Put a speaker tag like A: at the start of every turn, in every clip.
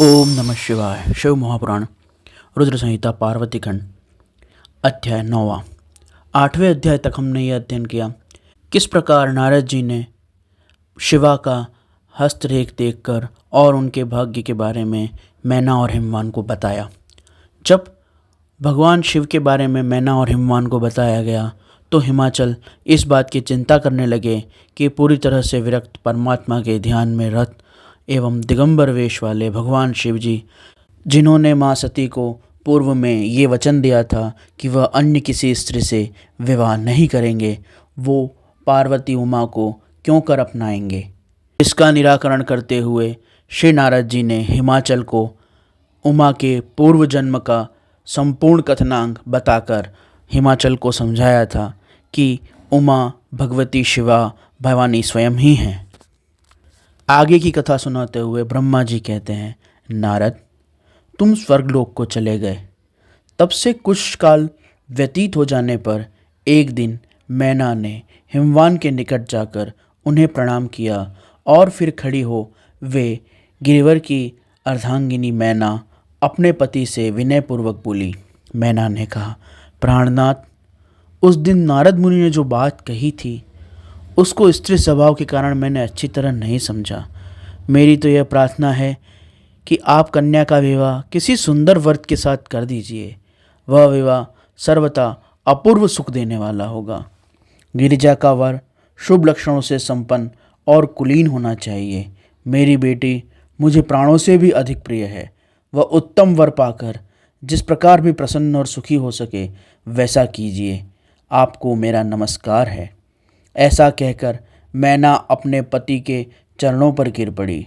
A: ओम नमः शिवाय। शिव महापुराण रुद्र संहिता पार्वती खंड अध्याय 9। 8वें अध्याय तक हमने यह अध्ययन किया किस प्रकार नारद जी ने शिवा का हस्तरेख देखकर और उनके भाग्य के बारे में मैना और हिमवान को बताया। जब भगवान शिव के बारे में मैना और हिमवान को बताया गया तो हिमाचल इस बात की चिंता करने लगे कि पूरी तरह से विरक्त परमात्मा के ध्यान में रत एवं दिगंबर वेश वाले भगवान शिव जी, जिन्होंने माँ सती को पूर्व में ये वचन दिया था कि वह अन्य किसी स्त्री से विवाह नहीं करेंगे, वो पार्वती उमा को क्यों कर अपनाएंगे। इसका निराकरण करते हुए श्री नारद जी ने हिमाचल को उमा के पूर्व जन्म का संपूर्ण कथनांक बताकर हिमाचल को समझाया था कि उमा भगवती शिवा भवानी स्वयं ही हैं। आगे की कथा सुनाते हुए ब्रह्मा जी कहते हैं, नारद, तुम स्वर्गलोक को चले गए। तब से कुछ काल व्यतीत हो जाने पर एक दिन मैना ने हिमवान के निकट जाकर उन्हें प्रणाम किया और फिर खड़ी हो वे गिरिवर की अर्धांगिनी मैना अपने पति से विनयपूर्वक बोली। मैना ने कहा, प्राणनाथ, उस दिन नारद मुनि ने जो बात कही थी उसको स्त्री स्वभाव के कारण मैंने अच्छी तरह नहीं समझा। मेरी तो यह प्रार्थना है कि आप कन्या का विवाह किसी सुंदर वर्त के साथ कर दीजिए। वह विवाह सर्वथा अपूर्व सुख देने वाला होगा। गिरिजा का वर शुभ लक्षणों से संपन्न और कुलीन होना चाहिए। मेरी बेटी मुझे प्राणों से भी अधिक प्रिय है। वह उत्तम वर पाकर जिस प्रकार भी प्रसन्न और सुखी हो सके वैसा कीजिए। आपको मेरा नमस्कार है। ऐसा कहकर मैना अपने पति के चरणों पर गिर पड़ी।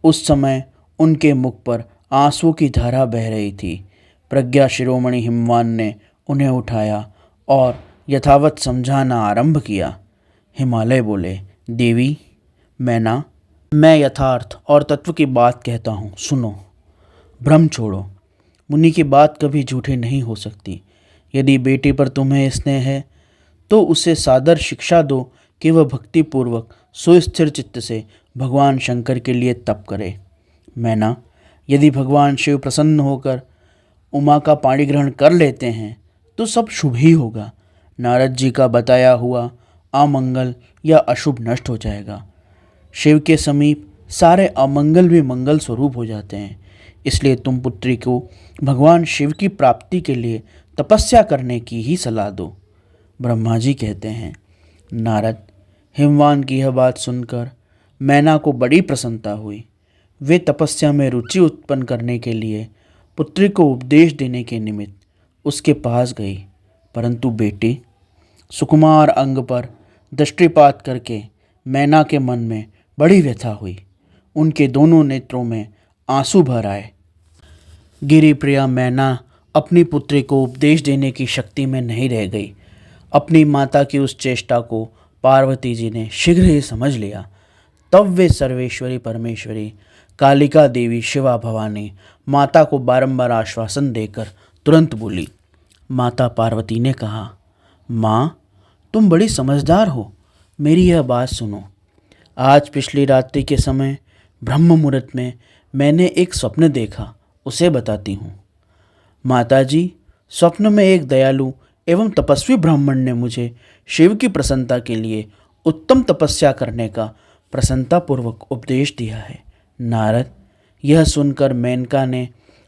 A: उस समय उनके मुख पर आंसू की धारा बह रही थी। प्रज्ञा शिरोमणि हिमवान ने उन्हें उठाया और यथावत समझाना आरंभ किया। हिमालय बोले, देवी मैना, मैं यथार्थ और तत्व की बात कहता हूँ, सुनो। भ्रम छोड़ो। मुनि की बात कभी झूठी नहीं हो सकती। यदि बेटी पर तुम्हें स्नेह है तो उसे सादर शिक्षा दो कि वह भक्तिपूर्वक सुस्थिर चित्त से भगवान शंकर के लिए तप करे। मैना, यदि भगवान शिव प्रसन्न होकर उमा का पाणी ग्रहण कर लेते हैं तो सब शुभ ही होगा। नारद जी का बताया हुआ अमंगल या अशुभ नष्ट हो जाएगा। शिव के समीप सारे अमंगल भी मंगल स्वरूप हो जाते हैं। इसलिए तुम पुत्री को भगवान शिव की प्राप्ति के लिए तपस्या करने की ही सलाह दो। ब्रह्मा जी कहते हैं, नारद, हिमवान की यह बात सुनकर मैना को बड़ी प्रसन्नता हुई। वे तपस्या में रुचि उत्पन्न करने के लिए पुत्री को उपदेश देने के निमित्त उसके पास गई। परंतु बेटी सुकुमार अंग पर दृष्टिपात करके मैना के मन में बड़ी व्यथा हुई। उनके दोनों नेत्रों में आंसू भर आए। गिरिप्रिया मैना अपनी पुत्री को उपदेश देने की शक्ति में नहीं रह गई। अपनी माता की उस चेष्टा को पार्वती जी ने शीघ्र ही समझ लिया। तब वे सर्वेश्वरी परमेश्वरी कालिका देवी शिवा भवानी माता को बारंबार आश्वासन देकर तुरंत बोली। माता पार्वती ने कहा, माँ, तुम बड़ी समझदार हो, मेरी यह बात सुनो। आज पिछली रात्रि के समय ब्रह्म मुहूर्त में मैंने एक स्वप्न देखा, उसे बताती हूँ। माता जी, स्वप्न में एक दयालु एवं तपस्वी ब्राह्मण ने मुझे शिव की प्रसन्नता के लिए उत्तम तपस्या करने का प्रसन्नतापूर्वक उपदेश दिया है। नारद, यह सुनकर मेनका ने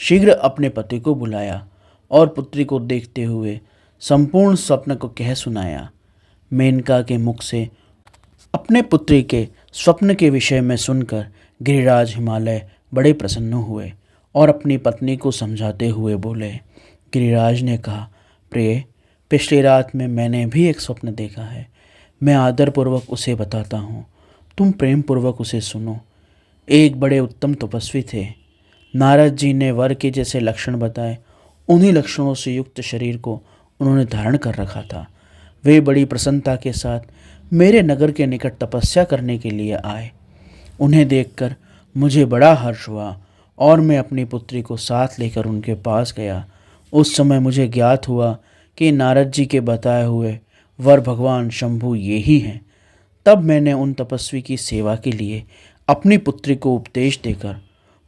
A: शीघ्र अपने पति को बुलाया और पुत्री को देखते हुए संपूर्ण स्वप्न को कह सुनाया। मेनका के मुख से अपने पुत्री के स्वप्न के विषय में सुनकर गिरिराज हिमालय बड़े प्रसन्न हुए और अपनी पत्नी को समझाते हुए बोले। गिरिराज ने कहा, प्रिय, पिछली रात में मैंने भी एक स्वप्न देखा है। मैं आदरपूर्वक उसे बताता हूँ, तुम प्रेम पूर्वक उसे सुनो। एक बड़े उत्तम तपस्वी थे। नारद जी ने वर के जैसे लक्षण बताए, उन्हीं लक्षणों से युक्त शरीर को उन्होंने धारण कर रखा था। वे बड़ी प्रसन्नता के साथ मेरे नगर के निकट तपस्या करने के लिए आए। उन्हें देखकर मुझे बड़ा हर्ष हुआ और मैं अपनी पुत्री को साथ लेकर उनके पास गया। उस समय मुझे ज्ञात हुआ कि नारद जी के बताए हुए वर भगवान शंभु ये ही हैं। तब मैंने उन तपस्वी की सेवा के लिए अपनी पुत्री को उपदेश देकर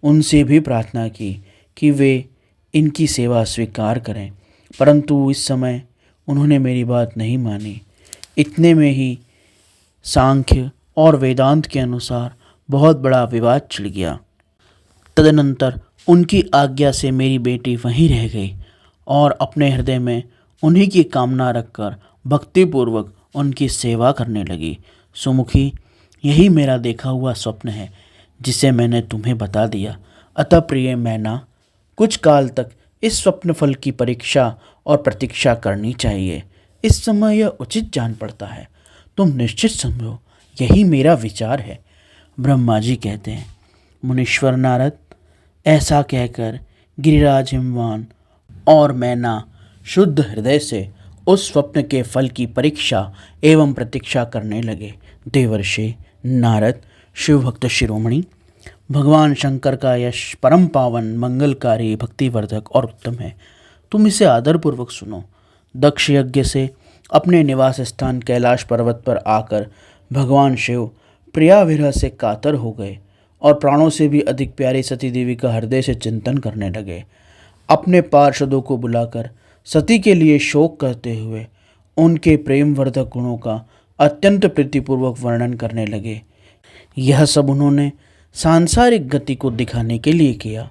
A: उनसे भी प्रार्थना की कि वे इनकी सेवा स्वीकार करें, परंतु इस समय उन्होंने मेरी बात नहीं मानी। इतने में ही सांख्य और वेदांत के अनुसार बहुत बड़ा विवाद छिड़ गया। तदनंतर उनकी आज्ञा से मेरी बेटी वहीं रह गई और अपने हृदय में उन्हीं की कामना रखकर भक्तिपूर्वक उनकी सेवा करने लगी। सुमुखी, यही मेरा देखा हुआ स्वप्न है जिसे मैंने तुम्हें बता दिया। अतः प्रिय मैना, कुछ काल तक इस स्वप्न फल की परीक्षा और प्रतीक्षा करनी चाहिए। इस समय यह उचित जान पड़ता है। तुम निश्चित समझो, यही मेरा विचार है। ब्रह्मा जी कहते हैं, मुनीश्वर नारद, ऐसा कहकर गिरिराज हिमवान और मैना शुद्ध हृदय से उस स्वप्न के फल की परीक्षा एवं प्रतीक्षा करने लगे। देवर्षि नारद, शिवभक्त शिरोमणि, भगवान शंकर का यश परम पावन, मंगलकारी, भक्तिवर्धक और उत्तम है। तुम इसे आदरपूर्वक सुनो। दक्ष यज्ञ से अपने निवास स्थान कैलाश पर्वत पर आकर भगवान शिव प्रिया विरह से कातर हो गए और प्राणों से भी अधिक प्यारी सती देवी का हृदय से चिंतन करने लगे। अपने पार्षदों को बुलाकर सती के लिए शोक करते हुए उनके प्रेमवर्धक गुणों का अत्यंत प्रीतिपूर्वक वर्णन करने लगे। यह सब उन्होंने सांसारिक गति को दिखाने के लिए किया।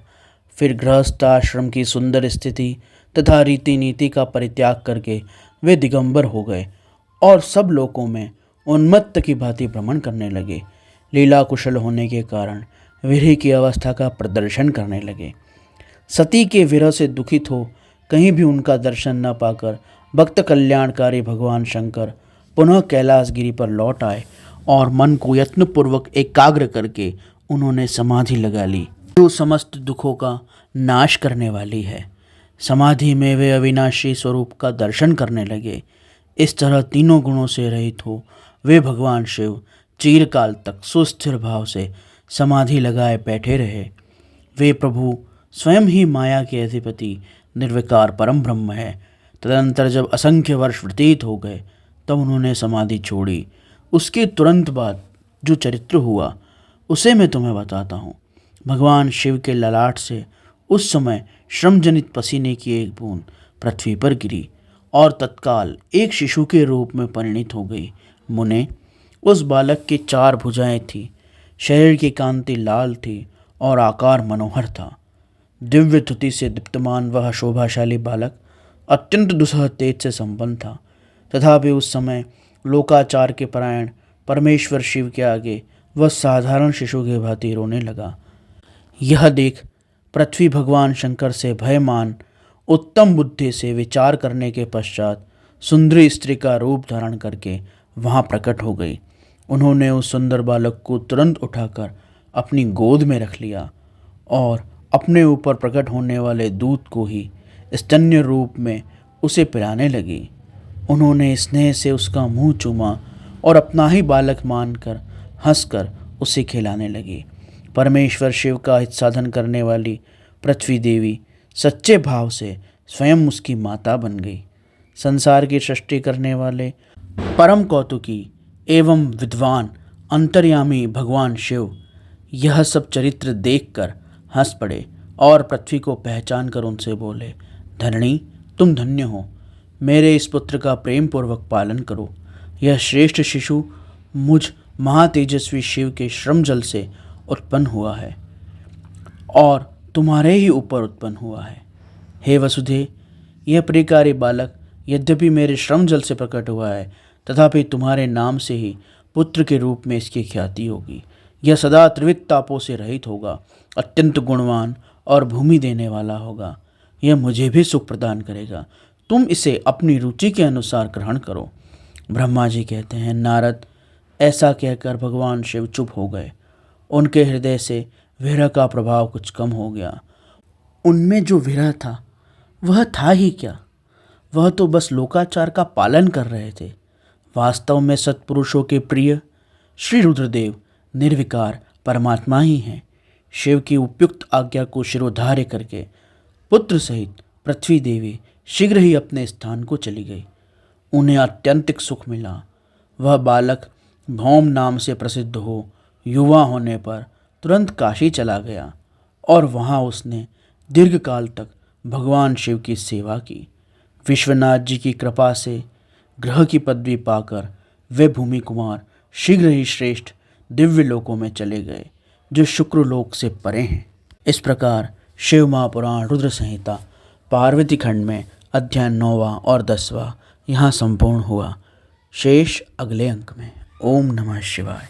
A: फिर गृहस्थ आश्रम की सुंदर स्थिति तथा रीति नीति का परित्याग करके वे दिगंबर हो गए और सब लोकों में उन्मत्त की भांति भ्रमण करने लगे। लीला कुशल होने के कारण विरह की अवस्था का प्रदर्शन करने लगे। सती के विरह से दुखित हो कहीं भी उनका दर्शन न पाकर भक्त कल्याणकारी भगवान शंकर पुनः कैलाशगिरी पर लौट आए और मन को यत्नपूर्वक एकाग्र करके उन्होंने समाधि लगा ली, जो समस्त दुखों का नाश करने वाली है। समाधि में वे अविनाशी स्वरूप का दर्शन करने लगे। इस तरह तीनों गुणों से रहित हो वे भगवान शिव चिरकाल तक सुस्थिर भाव से समाधि लगाए बैठे रहे। वे प्रभु स्वयं ही माया के अधिपति निर्विकार परम ब्रह्म है। तदनंतर जब असंख्य वर्ष व्यतीत हो गए तब उन्होंने समाधि छोड़ी। उसके तुरंत बाद जो चरित्र हुआ उसे मैं तुम्हें बताता हूँ। भगवान शिव के ललाट से उस समय श्रमजनित पसीने की एक बूंद पृथ्वी पर गिरी और तत्काल एक शिशु के रूप में परिणित हो गई। मुने, उस बालक की 4 भुजाएं थीं, शरीर की कांति लाल थी और आकार मनोहर था। दिव्य धुति से दीप्तमान वह शोभाशाली बालक अत्यंत दुस्सह तेज से संपन्न था। तथापि उस समय लोकाचार के परायण परमेश्वर शिव के आगे वह साधारण शिशु के भांति रोने लगा। यह देख पृथ्वी भगवान शंकर से भयमान उत्तम बुद्धि से विचार करने के पश्चात सुंदरी स्त्री का रूप धारण करके वहाँ प्रकट हो गई। उन्होंने उस सुंदर बालक को तुरंत उठाकर अपनी गोद में रख लिया और अपने ऊपर प्रकट होने वाले दूध को ही स्तन्य रूप में उसे पिलाने लगी। उन्होंने स्नेह से उसका मुंह चूमा और अपना ही बालक मानकर हंसकर उसे खिलाने लगी। परमेश्वर शिव का हित साधन करने वाली पृथ्वी देवी सच्चे भाव से स्वयं उसकी माता बन गई। संसार की सृष्टि करने वाले परम कौतुकी एवं विद्वान अंतर्यामी भगवान शिव यह सब चरित्र देखकर हंस पड़े और पृथ्वी को पहचान कर उनसे बोले, धरणी, तुम धन्य हो। मेरे इस पुत्र का प्रेम पूर्वक पालन करो। यह श्रेष्ठ शिशु मुझ महातेजस्वी शिव के श्रम जल से उत्पन्न हुआ है और तुम्हारे ही ऊपर उत्पन्न हुआ है। हे वसुधे, यह प्रियकारी बालक यद्यपि मेरे श्रम जल से प्रकट हुआ है तथापि तुम्हारे नाम से ही पुत्र के रूप में इसकी ख्याति होगी। यह सदा त्रिविध तापों से रहित होगा, अत्यंत गुणवान और भूमि देने वाला होगा। यह मुझे भी सुख प्रदान करेगा। तुम इसे अपनी रुचि के अनुसार ग्रहण करो। ब्रह्मा जी कहते हैं, नारद, ऐसा कहकर भगवान शिव चुप हो गए। उनके हृदय से विरह का प्रभाव कुछ कम हो गया। उनमें जो विरह था वह था ही क्या, वह तो बस लोकाचार का पालन कर रहे थे। वास्तव में सत्पुरुषों के प्रिय श्री रुद्रदेव निर्विकार परमात्मा ही हैं। शिव की उपयुक्त आज्ञा को शिरोधार्य करके पुत्र सहित पृथ्वी देवी शीघ्र ही अपने स्थान को चली गई। उन्हें अत्यंतिक सुख मिला। वह बालक भौम नाम से प्रसिद्ध हो युवा होने पर तुरंत काशी चला गया और वहाँ उसने दीर्घकाल तक भगवान शिव की सेवा की। विश्वनाथ जी की कृपा से ग्रह की पदवी पाकर वे भूमि कुमार शीघ्र ही श्रेष्ठ दिव्य लोकों में चले गए जो शुक्र लोक से परे हैं। इस प्रकार शिव महापुराण रुद्र संहिता पार्वती खंड में अध्याय 9वां और 10वां यहाँ संपूर्ण हुआ। शेष अगले अंक में। ओम नमः शिवाय।